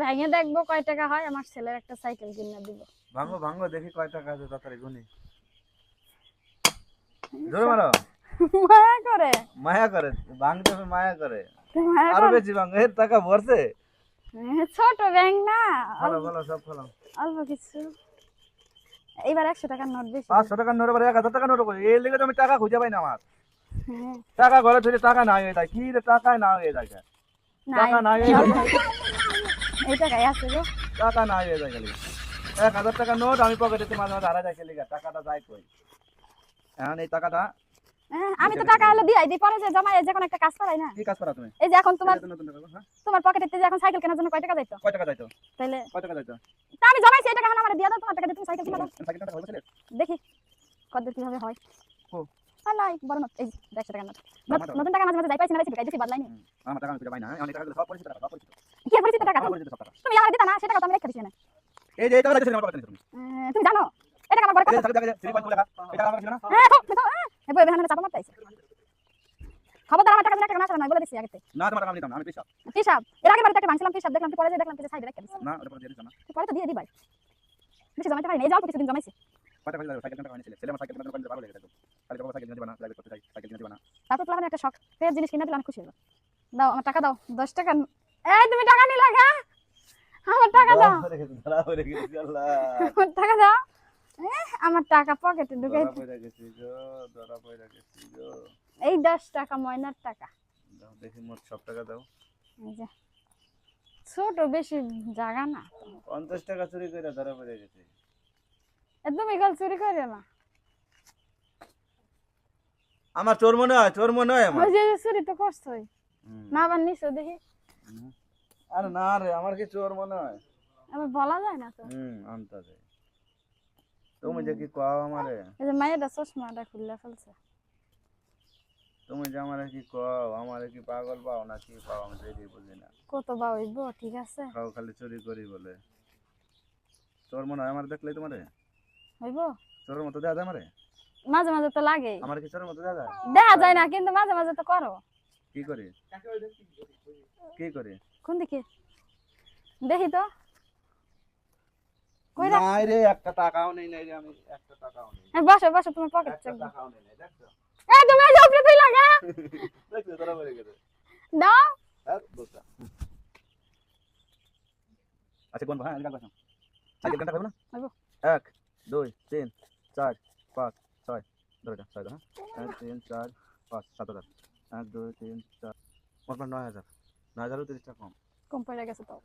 ভেঙে দেখবো কয় টাকা হয়, আমার ছেলের একটা সাইকেল কিনে দিব। ভাঙো ভাঙো দেখি কয় টাকা আছে তাড়াতাড়ি গুনি। জোরে মারো। মায়া করে মায়া করে ভাঙতে হবে, মায়া করে। মায়া আরো করে। বেশি ভাঙো, এর টাকা ভরছে। ছোট ব্যাংক না, ফলো ফলো সব ফলো। অল্প কিছু। এইবার 100 টাকার নোট বেশি। 500 টাকার নোট আবার 1000 টাকার নোট করি, এর লেগে তো আমি টাকা খুঁজে পাই না আমার। হ্যাঁ টাকা ঘরে ধরে টাকা না হয়ে যায়, কি রে টাকা না হয়ে যায়, টাকা না হয়ে যায়, এই টাকাই আছে গো। টাকা না হয়ে যায় খালি। 1000 টাকার নোট আমি পকেটে মাঝে মাঝে হারা যায়, খেলে টাকাটা যায় কই। এখন এই টাকাটা আমি তো টাকা হলো দিই পরে যে জমা যে কোন একটা কাজ করাই না। কি কাজ করা তুমি? এই যে এখন তোমার নতুন টাকা, হ্যাঁ তোমার পকেটে যে এখন সাইকেল কেনার জন্য কয় টাকা যাইতো? কয় টাকা যাইতো? তাইলে কয় টাকা যাইতো? তা আমি জমাইছি, এই টাকা এখন আমারে দিয়া দাও, তোমার টাকা দিয়ে তুমি সাইকেল কিনা দাও। সাইকেল টাকা হইছে? দেখি কত কিভাবে হয়। ও আর নাই বড় নোট, এই 100 টাকা নোট। নতুন টাকা মাঝে মাঝে যাই পাইছি না, পাইছি বেশি বদলাইনি। আমার টাকা আমি খুঁজে পাই না, অনেক টাকা সব পরিচিত টাকা, সব পরিচিত। কি পরিচিত টাকা? সব পরিচিত সব টাকা। তুমি আমার দিতা না, সেটা তো আমি রেখে দিছি না। এই যে এই টাকা দিছিস আমার পকেটে তুমি। তুমি জানো এই টাকা আমার বড় এই কথা। টাকা টাকা সিরি কত টাকা? এই টাকা আমার ছিল না? হ্যাঁ তো এ বই বেহানে চাপা মারতাইছে। খবরদার আমার টাকা দিলে টাকা না ছাড়া বলে দিছি আগেতে। না তোমার টাকা আমি দিতাম না, আমি পিছাব। হিসাব এর আগে বাড়িতে একটা ভাঙছিলাম, হিসাব দেখলাম কি পরে যে দেখলাম কি সাইডে রেখে দিছি। না ওটা পরে দিয়ে দিছ না। পরে তো দিয়ে দিবাই। বেশি জমাইতে পারি না, এই যাও কিছুদিন জমাইছি। কত টাকা দিলে সাইকেল টাকা আনিছিলে? ছেলে আমার সাইকেল কিনতে পারলে যেত। খালি বাবা সাইকেল কিনতে দিবা না, ড্রাইভ করতে চাই, সাইকেল কিনতে দিবা না। তারপর প্লানের একটা শখ, ফের জিনিস কিনে দিলে আমি খুশি হলাম। দাও আমার টাকা দাও, 10 টাকা। এই তুমি টাকা নিলা গা, আমার টাকা দাও, ধরা পড়ে গেছি আল্লাহ। আমার টাকা দাও। আমার টাকা পকেটে ঢুকাই। ধরা পড়ে গেছি গো, ধরা পড়ে গেছি গো। এই 10 টাকা ময়নার টাকা। দাও দেখি মোট সব টাকা দাও। এই যে ছোট, বেশি জায়গা না। 50 টাকা চুরি করে ধরা পড়ে গেছি। তুমি গল চুরি করে না। আমার চোর মনে হয়, চোর মনে হয় আমার। ওই যে চুরি তো করছই না, আবার নিছো দেখি। আরে না রে, আমার কি চোর মনে হয়? আবার বলা যায় না তো। আনতাছে। তুমি যে কি কও আমারে? এই যে মায়েরা চশমাটা খুলে ফেলছে। তুমি যে আমারে কি কও, আমারে কি পাগল পাও না কি পাও আমি তো এটাই বুঝি না। কত বা হইব, ঠিক আছে খাও খালি চুরি করি বলে। চোর মনে হয় আমার দেখলে তোমারে? হইব। চোরের মতো দেখা যায় আমারে? মাঝে মাঝে তো লাগে। আমার কি চোরের মতো দেখা যায়? দেখা যায় না, কিন্তু মাঝে মাঝে তো করো। কি করি? কি করি? কোন দিকে দেখি তো। কই রাখ? নাই রে, একটা টাকাও নেই নাই রে, আমি একটা টাকাও নেই। বসো বসো, তোমার পকেট চেক দাও। টাকাও নেই নাই, দেখছো? এই তুমি এই যে উপরে তুই লাগা দেখছো ধরা পড়ে গেছে। দাও। হ্যাঁ বলতা। আচ্ছা কোন ভাই আজকাল বসো। সাইকেল কাটা হবে না? হইব। 1 2 3 4 5 6 ধরে যা 6 হ্যাঁ 1 3 4 5 7000 1 2 3 4 মোট 9000 9030 টাকা কম কম পড়ে গেছে তো।